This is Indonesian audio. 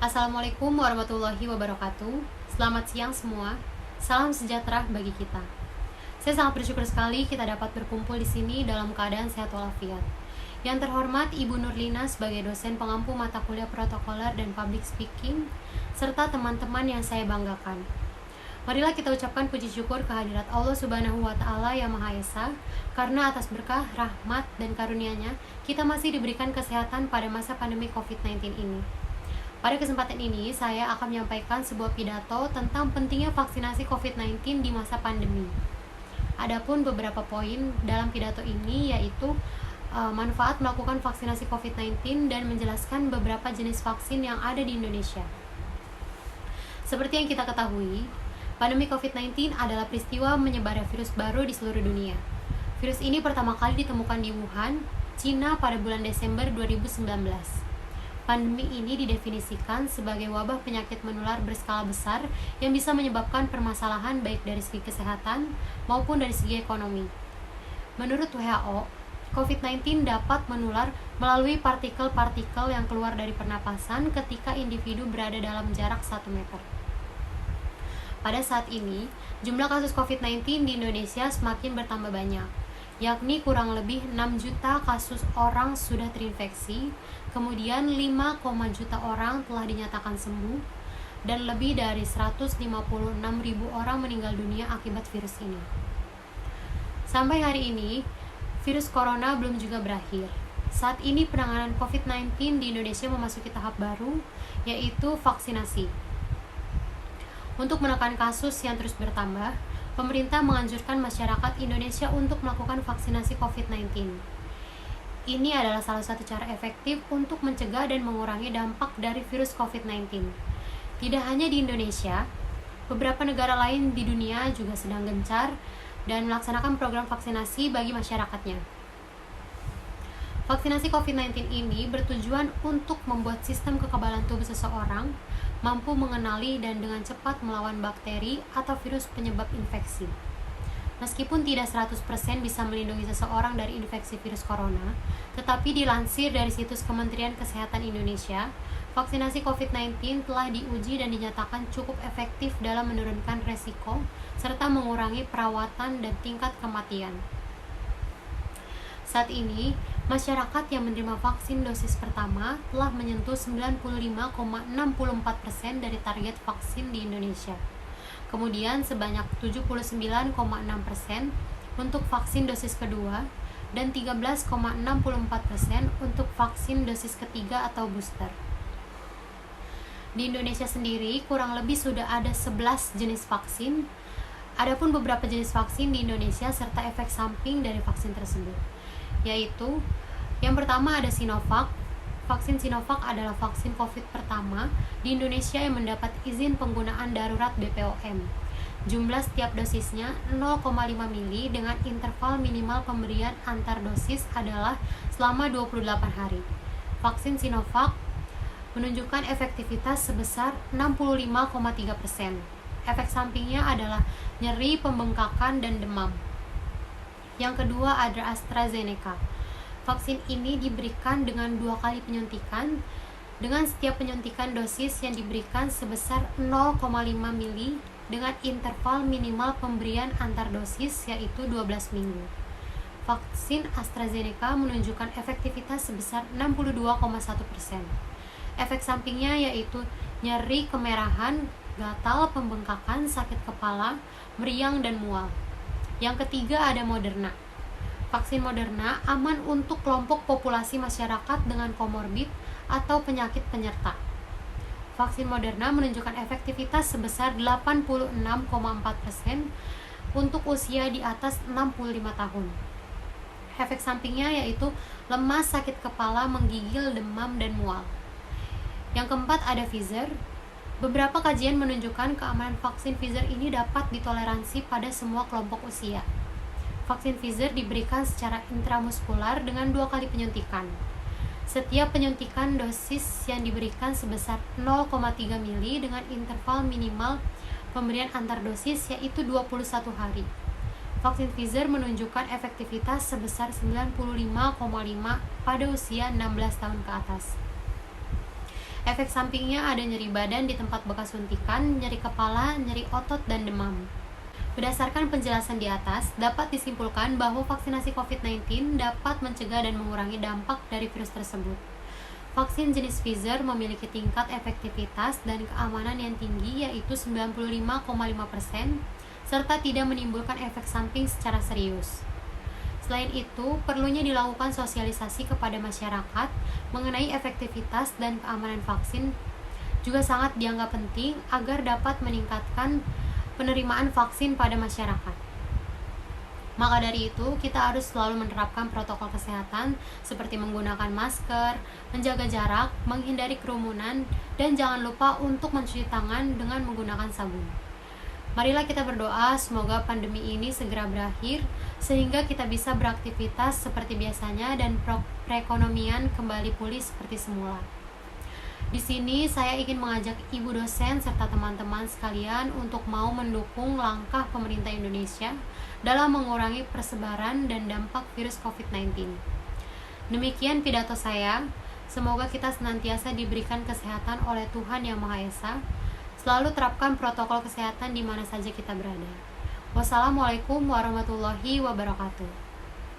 Assalamualaikum warahmatullahi wabarakatuh. Selamat siang semua. Salam sejahtera bagi kita. Saya sangat bersyukur sekali kita dapat berkumpul di sini dalam keadaan sehat walafiat. Yang terhormat Ibu Nurlina sebagai dosen pengampu mata kuliah protokoler dan public speaking, serta teman-teman yang saya banggakan. Marilah kita ucapkan puji syukur kehadirat Allah Subhanahu wa Ta'ala yang Maha Esa, karena atas berkah, rahmat, dan karunia-Nya kita masih diberikan kesehatan pada masa pandemi COVID-19 ini. Pada kesempatan ini, saya akan menyampaikan sebuah pidato tentang pentingnya vaksinasi COVID-19 di masa pandemi. Adapun beberapa poin dalam pidato ini yaitu manfaat melakukan vaksinasi COVID-19 dan menjelaskan beberapa jenis vaksin yang ada di Indonesia. Seperti yang kita ketahui, pandemi COVID-19 adalah peristiwa menyebarnya virus baru di seluruh dunia. Virus ini pertama kali ditemukan di Wuhan, Cina pada bulan Desember 2019. Pandemi ini didefinisikan sebagai wabah penyakit menular berskala besar yang bisa menyebabkan permasalahan baik dari segi kesehatan maupun dari segi ekonomi. Menurut WHO, COVID-19 dapat menular melalui partikel-partikel yang keluar dari pernapasan ketika individu berada dalam jarak 1 meter. Pada saat ini, jumlah kasus COVID-19 di Indonesia semakin bertambah banyak, yakni kurang lebih 6 juta kasus orang sudah terinfeksi, kemudian 5, juta orang telah dinyatakan sembuh, dan lebih dari 156.000 orang meninggal dunia akibat virus ini. Sampai hari ini, virus corona belum juga berakhir. Saat ini penanganan COVID-19 di Indonesia memasuki tahap baru, yaitu vaksinasi. Untuk menekan kasus yang terus bertambah, pemerintah menganjurkan masyarakat Indonesia untuk melakukan vaksinasi COVID-19. Ini adalah salah satu cara efektif untuk mencegah dan mengurangi dampak dari virus COVID-19. Tidak hanya di Indonesia, beberapa negara lain di dunia juga sedang gencar dan melaksanakan program vaksinasi bagi masyarakatnya. Vaksinasi COVID-19 ini bertujuan untuk membuat sistem kekebalan tubuh seseorang mampu mengenali dan dengan cepat melawan bakteri atau virus penyebab infeksi. Meskipun tidak 100% bisa melindungi seseorang dari infeksi virus corona, tetapi dilansir dari situs Kementerian Kesehatan Indonesia, vaksinasi COVID-19 telah diuji dan dinyatakan cukup efektif dalam menurunkan resiko serta mengurangi perawatan dan tingkat kematian. Saat ini, masyarakat yang menerima vaksin dosis pertama telah menyentuh 95,64% dari target vaksin di Indonesia. Kemudian sebanyak 79,6% untuk vaksin dosis kedua dan 13,64% untuk vaksin dosis ketiga atau booster. Di Indonesia sendiri kurang lebih sudah ada 11 jenis vaksin. Adapun beberapa jenis vaksin di Indonesia serta efek samping dari vaksin tersebut, yaitu yang pertama ada Sinovac. Vaksin Sinovac adalah vaksin COVID pertama di Indonesia yang mendapat izin penggunaan darurat BPOM. Jumlah setiap dosisnya 0,5 mili dengan interval minimal pemberian antar dosis adalah selama 28 hari. Vaksin Sinovac menunjukkan efektivitas sebesar 65,3%. Efek sampingnya adalah nyeri, pembengkakan, dan demam. Yang kedua ada AstraZeneca. Vaksin ini diberikan dengan 2 kali penyuntikan, dengan setiap penyuntikan dosis yang diberikan sebesar 0,5 mili dengan interval minimal pemberian antar dosis yaitu 12 minggu. Vaksin AstraZeneca menunjukkan efektivitas sebesar 62,1%. Efek sampingnya yaitu nyeri, kemerahan, gatal, pembengkakan, sakit kepala, meriang, dan mual. Yang ketiga ada Moderna. Vaksin Moderna aman untuk kelompok populasi masyarakat dengan komorbid atau penyakit penyerta. Vaksin Moderna menunjukkan efektivitas sebesar 86,4% untuk usia di atas 65 tahun. Efek sampingnya yaitu lemas, sakit kepala, menggigil, demam, dan mual. Yang keempat ada Pfizer. Beberapa kajian menunjukkan keamanan vaksin Pfizer ini dapat ditoleransi pada semua kelompok usia. Vaksin Pfizer diberikan secara intramuskular dengan 2 kali penyuntikan. Setiap penyuntikan dosis yang diberikan sebesar 0,3 mili dengan interval minimal pemberian antar dosis yaitu 21 hari. Vaksin Pfizer menunjukkan efektivitas sebesar 95,5% pada usia 16 tahun ke atas. Efek sampingnya ada nyeri badan di tempat bekas suntikan, nyeri kepala, nyeri otot, dan demam. Berdasarkan penjelasan di atas, dapat disimpulkan bahwa vaksinasi COVID-19 dapat mencegah dan mengurangi dampak dari virus tersebut. Vaksin jenis Pfizer memiliki tingkat efektivitas dan keamanan yang tinggi yaitu 95,5%, serta tidak menimbulkan efek samping secara serius. Selain itu, perlunya dilakukan sosialisasi kepada masyarakat mengenai efektivitas dan keamanan vaksin juga sangat dianggap penting agar dapat meningkatkan penerimaan vaksin pada masyarakat. Maka dari itu, kita harus selalu menerapkan protokol kesehatan seperti menggunakan masker, menjaga jarak, menghindari kerumunan, dan jangan lupa untuk mencuci tangan dengan menggunakan sabun. Marilah kita berdoa semoga pandemi ini segera berakhir sehingga kita bisa beraktivitas seperti biasanya dan perekonomian kembali pulih seperti semula. Di sini saya ingin mengajak ibu dosen serta teman-teman sekalian untuk mau mendukung langkah pemerintah Indonesia dalam mengurangi persebaran dan dampak virus COVID-19. Demikian pidato saya. Semoga kita senantiasa diberikan kesehatan oleh Tuhan Yang Maha Esa. Selalu terapkan protokol kesehatan di mana saja kita berada. Wassalamualaikum warahmatullahi wabarakatuh.